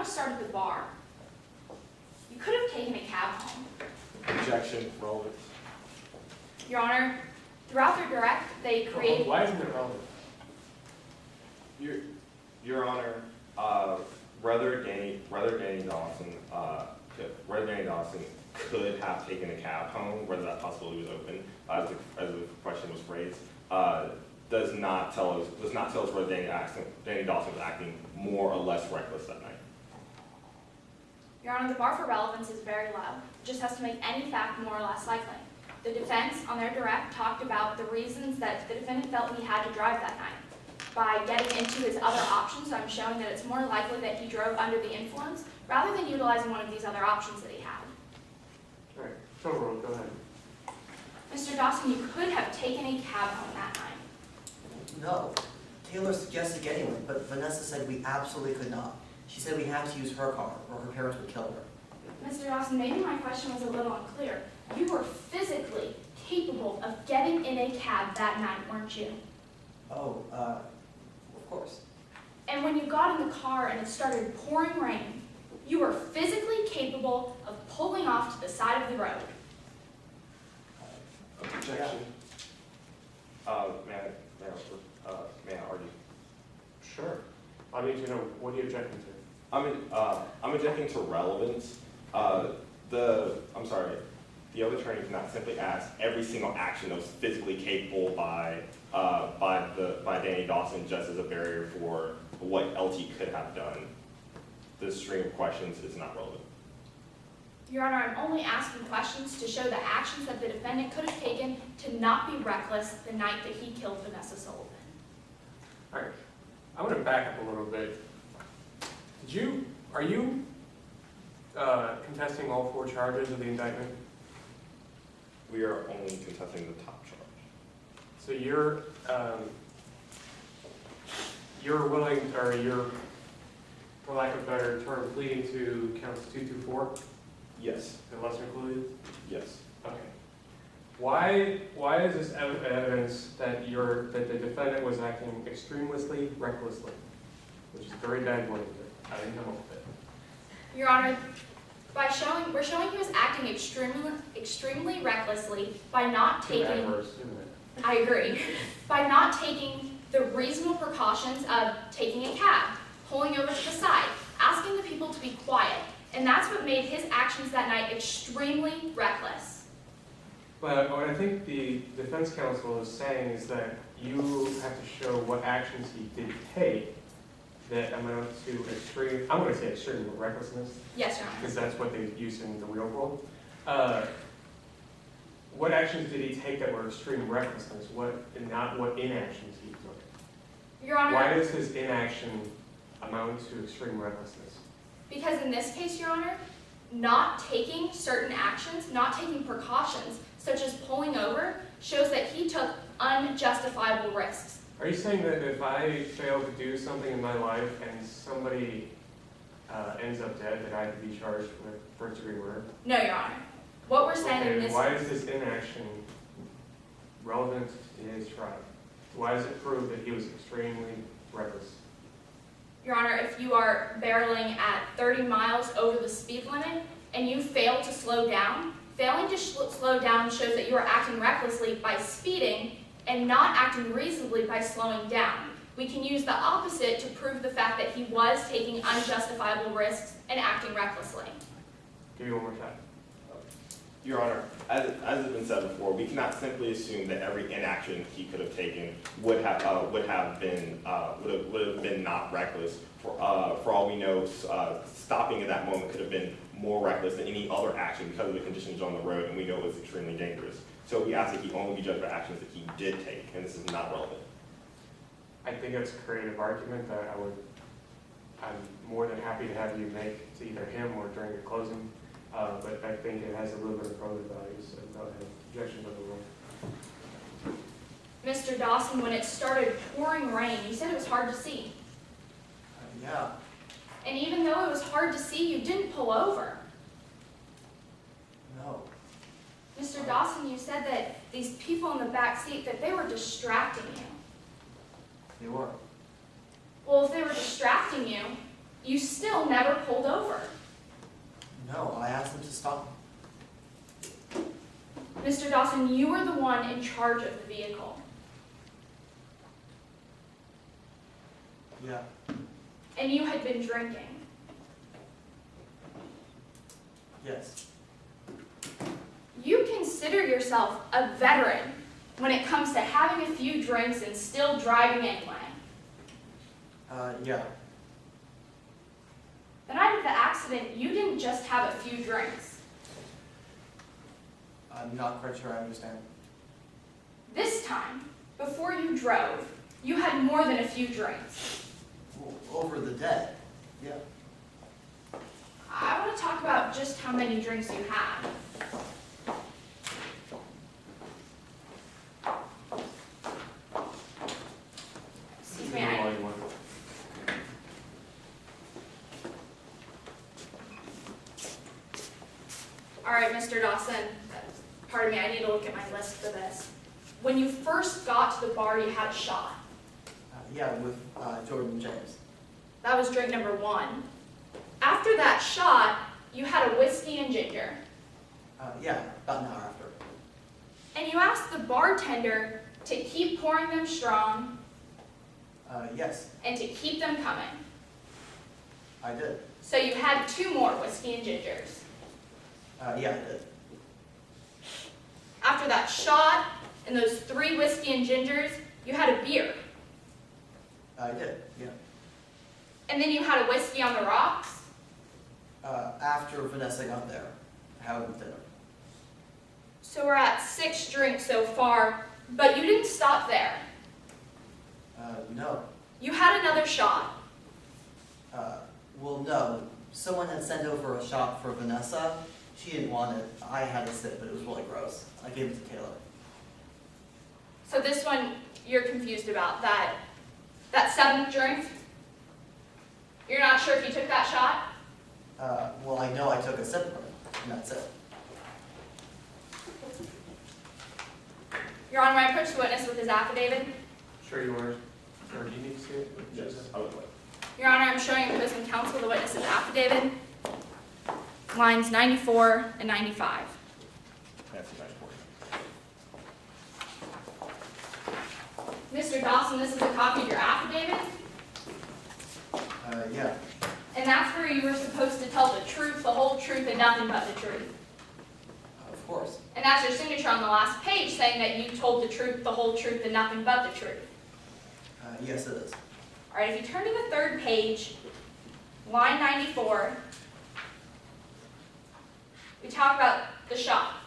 to start at the bar. You could have taken a cab home. Objection, relevant. Your Honor, throughout their direct, they created... Why isn't it relevant? Your Honor, whether Danny Dawson could have taken a cab home, whether that possibility was open, as the question was phrased, does not tell us whether Danny Dawson was acting more or less reckless that night. Your Honor, the bar for relevance is very low. It just has to make any fact more or less likely. The defense, on their direct, talked about the reasons that the defendant felt he had to drive that night. By getting into his other options, I'm showing that it's more likely that he drove under the influence rather than utilizing one of these other options that he had. All right, Silver, go ahead. Mr. Dawson, you could have taken a cab home that night. No. Taylor suggested getting one, but Vanessa said we absolutely could not. She said we had to use her car, or her parents would kill her. Mr. Dawson, maybe my question was a little unclear. You were physically capable of getting in a cab that night, weren't you? Oh, of course. And when you got in the car and it started pouring rain, you were physically capable of pulling off to the side of the road. Objection. May I argue? Sure. I need to know, what are you objecting to? I'm objecting to relevance. The other attorney cannot simply ask every single action that was physically capable by Danny Dawson just as a barrier for what LT could have done. This string of questions is not relevant. Your Honor, I'm only asking questions to show the actions that the defendant could have taken to not be reckless the night that he killed Vanessa Sullivan. All right, I want to back up a little bit. Are you contesting all 4 charges of the indictment? We are only contesting the top charge. So you're willing, or you're, for lack of a better term, pleading to counts 2 through 4? Yes. The lesser included? Yes. Okay. Why is this evidence that the defendant was acting extremely recklessly, which is a very bad word. I didn't come up with it. Your Honor, we're showing he was acting extremely recklessly by not taking... Too adverse, isn't it? I agree. By not taking the reasonable precautions of taking a cab, pulling over to the side, asking the people to be quiet, and that's what made his actions that night extremely reckless. But what I think the defense counsel is saying is that you have to show what actions he did take that amount to extreme, I'm going to say extreme recklessness. Yes, Your Honor. Because that's what they use in the real world. What actions did he take that were extreme recklessness? And not what inactions he took? Your Honor. Why does his inaction amount to extreme recklessness? Because in this case, Your Honor, not taking certain actions, not taking precautions, such as pulling over, shows that he took unjustifiable risks. Are you saying that if I fail to do something in my life and somebody ends up dead, that I have to be charged with first-degree murder? No, Your Honor. What we're saying in this... Why is this inaction relevant in his trial? Why does it prove that he was extremely reckless? Your Honor, if you are barreling at 30 miles over the speed limit and you fail to slow down, failing to slow down shows that you are acting recklessly by speeding and not acting reasonably by slowing down. We can use the opposite to prove the fact that he was taking unjustifiable risks and acting recklessly. Give you one more shot. Your Honor, as has been said before, we cannot simply assume that every inaction he could have taken would have been not reckless. For all we know, stopping at that moment could have been more reckless than any other action because of the conditions on the road, and we know it was extremely dangerous. So we ask that he only be judged by actions that he did take, and this is not relevant. I think it's a creative argument that I'm more than happy to have you make to either him or during your closing. But I think it has a little bit of probative value, so go ahead. Objection to the rule. Mr. Dawson, when it started pouring rain, you said it was hard to see. Yeah. And even though it was hard to see, you didn't pull over. No. Mr. Dawson, you said that these people in the back seat, that they were distracting you. They were. Well, if they were distracting you, you still never pulled over. No, I asked him to stop. Mr. Dawson, you were the one in charge of the vehicle. Yeah. And you had been drinking. Yes. You consider yourself a veteran when it comes to having a few drinks and still driving anyway. Yeah. The night of the accident, you didn't just have a few drinks. I'm not quite sure I understand. This time, before you drove, you had more than a few drinks. Well, over the dead. Yeah. I want to talk about just how many drinks you had. Excuse me, All right, Mr. Dawson, pardon me, I need to look at my list for this. When you first got to the bar, you had a shot. Yeah, with Jordan James. That was drink number 1. After that shot, you had a whiskey and ginger. Yeah, about an hour after. And you asked the bartender to keep pouring them strong Yes, and to keep them coming. I did. So you had 2 more whiskey and gingers. Yeah, I did. After that shot and those 3 whiskey and gingers, you had a beer. I did, yeah. And then you had a whiskey on the rocks. After Vanessa got there, I had it with dinner. So we're at 6 drinks so far, but you didn't stop there. No. You had another shot. Well, no. Someone had sent over a shot for Vanessa. She didn't want it. I had a sip, but it was really gross. I gave it to Taylor. So this one you're confused about, that 7th drink? You're not sure if you took that shot? Well, I know I took a sip from it, and that's it. Your Honor, may I approach the witness with his affidavit? Sure you were. Or do you need to see it? Yes, I would like. Your Honor, I'm showing opposing counsel the witness's affidavit, lines 94 and 95. That's the nice portion. Mr. Dawson, this is a copy of your affidavit, Yeah. and that's where you were supposed to tell the truth, the whole truth, and nothing but the truth. Of course. And that's your signature on the last page saying that you told the truth, the whole truth, and nothing but the truth. Yes, it is. All right, if you turn to the 3rd page, line 94, we talk about the shot.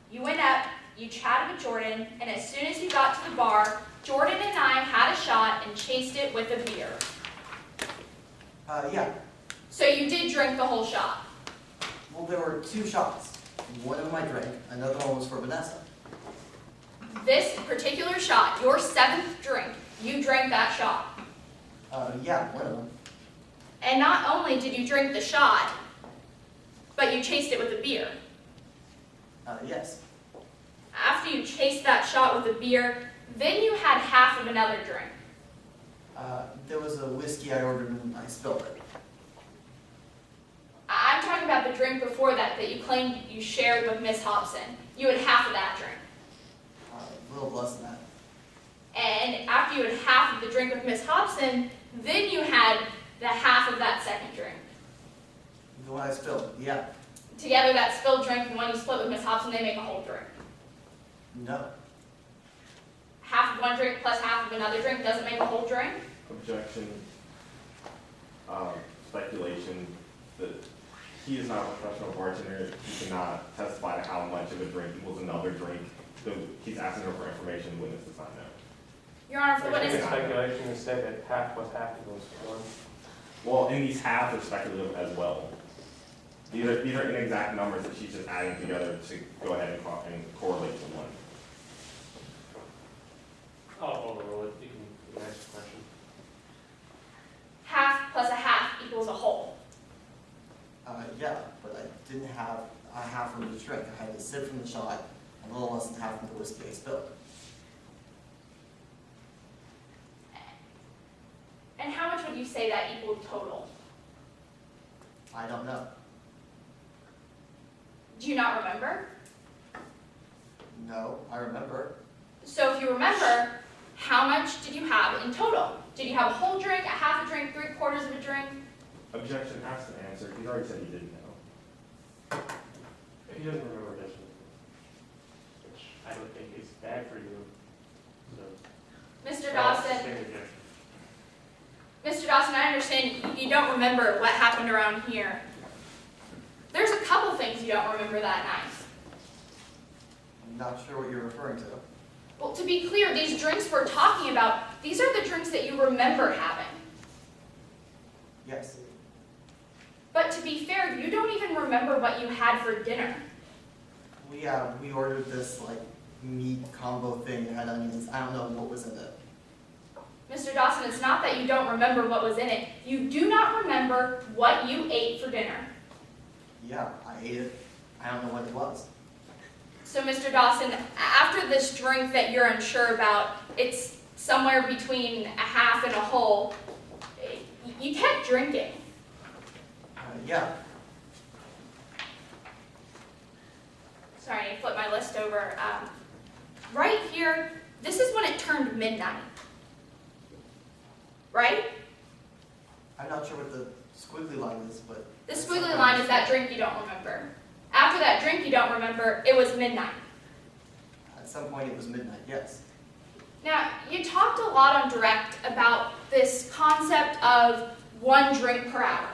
You went up, you chatted with Jordan, and as soon as you got to the bar, Jordan and I had a shot and chased it with a beer. Yeah. So you did drink the whole shot. Well, there were 2 shots. One of them I drank, another one was for Vanessa. This particular shot, your 7th drink, you drank that shot. Yeah, one of them. And not only did you drink the shot, but you chased it with a beer. Yes. After you chased that shot with a beer, then you had half of another drink. There was a whiskey I ordered and I spilled it. I'm talking about the drink before that you claimed you shared with Miss Hobson. You had half of that drink. A little less than that. And after you had half of the drink with Miss Hobson, then you had the half of that 2nd drink. The one I spilled, yeah. Together, that spilled drink and one you split with Miss Hobson, they make a whole drink. No. Half of one drink plus half of another drink doesn't make a whole drink? Objection. Speculation that he is not a professional bartender. He cannot testify to how much of a drink equals another drink. So he's asking her for information the witness does not know. Your Honor, if the I think witness... it's speculation to say that half was half of those 1. Well, and these halves are speculative as well. These are inexact numbers that she's just adding together to go ahead and correlate to 1. Oh, you can ask the question. Half plus a half equals a whole. Yeah, but I didn't have a half from the drink. I had a sip from the shot, and a little less than half from the whiskey I spilled. And how much would you say say that equaled total? I don't know. Do you not remember? No, I remember. So if you remember, how much did you have in total? Did you have a whole drink, a half a drink, 3/4 of a drink? Objection, asked and answered. He already said he didn't know. He doesn't remember this one, which I don't think is bad for you. So, Mr. I'll Dawson, sustain objection. Mr. Dawson, I understand you don't remember what happened around here. There's a couple things you don't remember that night. I'm not sure what you're referring to. Well, to be clear, these drinks we're talking about, these are the drinks that you remember having. Yes. But to be fair, you don't even remember what you had for dinner. We ordered this like meat combo thing that had onions. I don't know what was in it. Mr. Dawson, it's not that you don't remember what was in it. You do not remember what you ate for dinner. Yeah, I ate it. I don't know what it was. So, Mr. Dawson, after this drink that you're unsure about, it's somewhere between a half and a whole, you kept drinking. Yeah. Sorry, I need to flip my list over. Right here, this is when it turned midnight. Right? I'm not sure what the squiggly line is, but... The squiggly line is that drink you don't remember. After that drink you don't remember, it was midnight. At some point it was midnight, yes. Now, you talked a lot on direct about this concept of 1 drink per hour.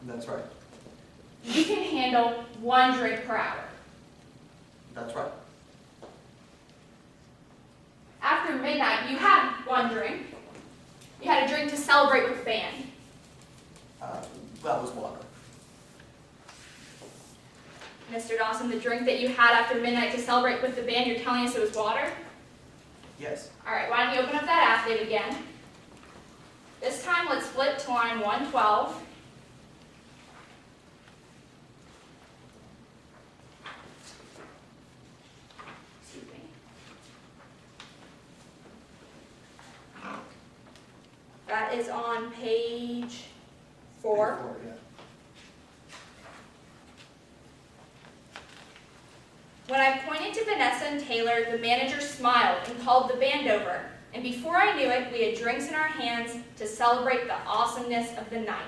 That's right. You can handle 1 drink per hour. That's right. After midnight, you had 1 drink. You had a drink to celebrate with the band. That was water. Mr. Dawson, the drink that you had after midnight to celebrate with the band, you're telling us it was water? Yes. All right, why don't you open up that athlete again? This time, let's flip to line 112. Excuse me. That is on page 4. Yeah. When I pointed to Vanessa and Taylor, the manager smiled and called the band over. And before I knew it, we had drinks in our hands to celebrate the awesomeness of the night.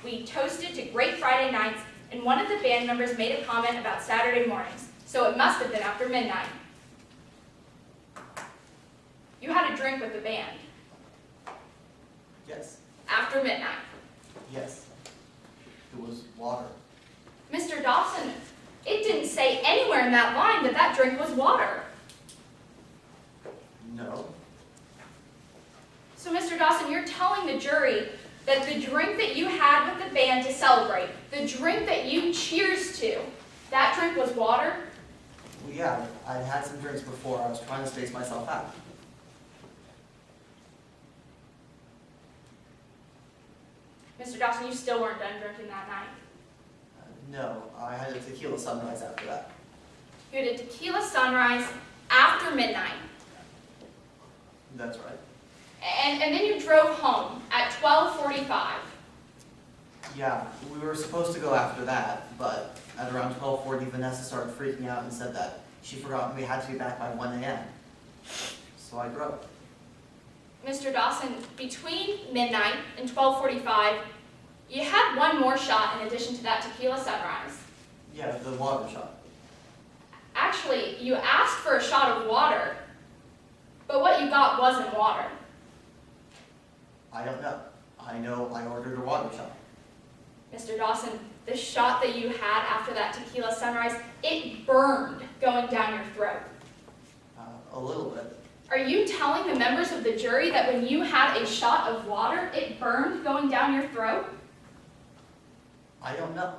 We toasted to great Friday nights, and one of the band members made a comment about Saturday mornings, so it must have been after midnight. You had a drink with the band. Yes. After midnight. Yes. It was water. Mr. Dawson, it didn't say anywhere in that line that that drink was water. No. So, Mr. Dawson, you're telling the jury that the drink that you had with the band to celebrate, the drink that you cheers to, that drink was water? Well, yeah, I'd had some drinks before. I was trying to space myself out. Mr. Dawson, you still weren't done drinking that night. No, I had a tequila sunrise after that. You had a tequila sunrise after midnight. That's right. And then you drove home at 12:45. Yeah, we were supposed to go after that, but at around 12:40, Vanessa started freaking out and said that she forgot we had to be back by 1 a.m. So I drove. Mr. Dawson, between midnight and 12:45, you had 1 more shot in addition to that tequila sunrise. Yeah, the water shot. Actually, you asked for a shot of water, but what you got wasn't water. I don't know. I know I ordered a water shot. Mr. Dawson, the shot that you had after that tequila sunrise, it burned going down your throat. A little bit. Are you telling the members of the jury that when you had a shot of water, it burned going down your throat? I don't know.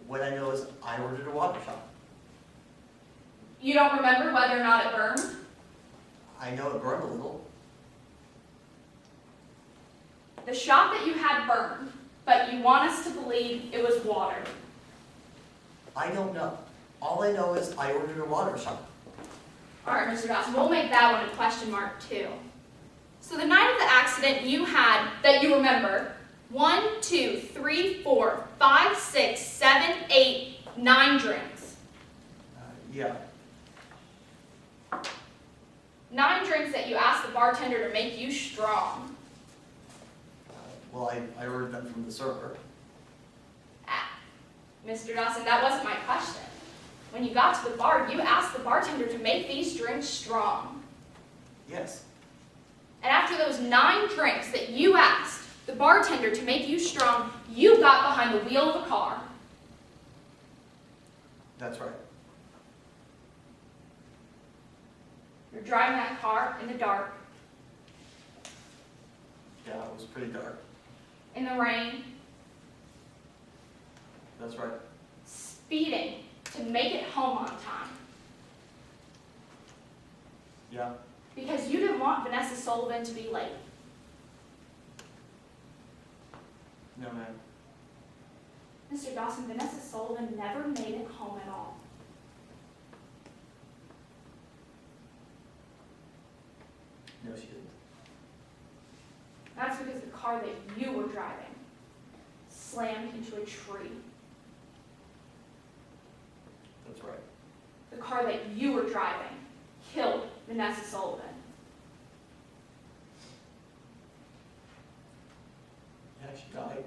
What I know is I ordered a water shot. You don't remember whether or not it burned? I know it burned a little. The shot that you had burned, but you want us to believe it was water. I don't know. All I know is I ordered a water shot. All right, Mr. Dawson, we'll make that one a question mark too. So the night of the accident you had, that you remember, 1, 2, 3, 4, 5, 6, 7, 8, 9 drinks. Yeah. 9 drinks that you asked the bartender to make you strong. Well, I ordered them from the server. Ah, Mr. Dawson, that wasn't my question. When you got to the bar, you asked the bartender to make these drinks strong. Yes. And after those 9 drinks that you asked the bartender to make you strong, you got behind the wheel of a car. That's right. You're driving that car in the dark, Yeah, it was pretty dark. in the rain, That's right. speeding to make it home on time. Yeah. Because you didn't want Vanessa Sullivan to be late. No, ma'am. Mr. Dawson, Vanessa Sullivan never made it home at all. No, she didn't. That's because the car that you were driving slammed into a tree. That's right. The car that you were driving killed Vanessa Sullivan. Yeah, she died.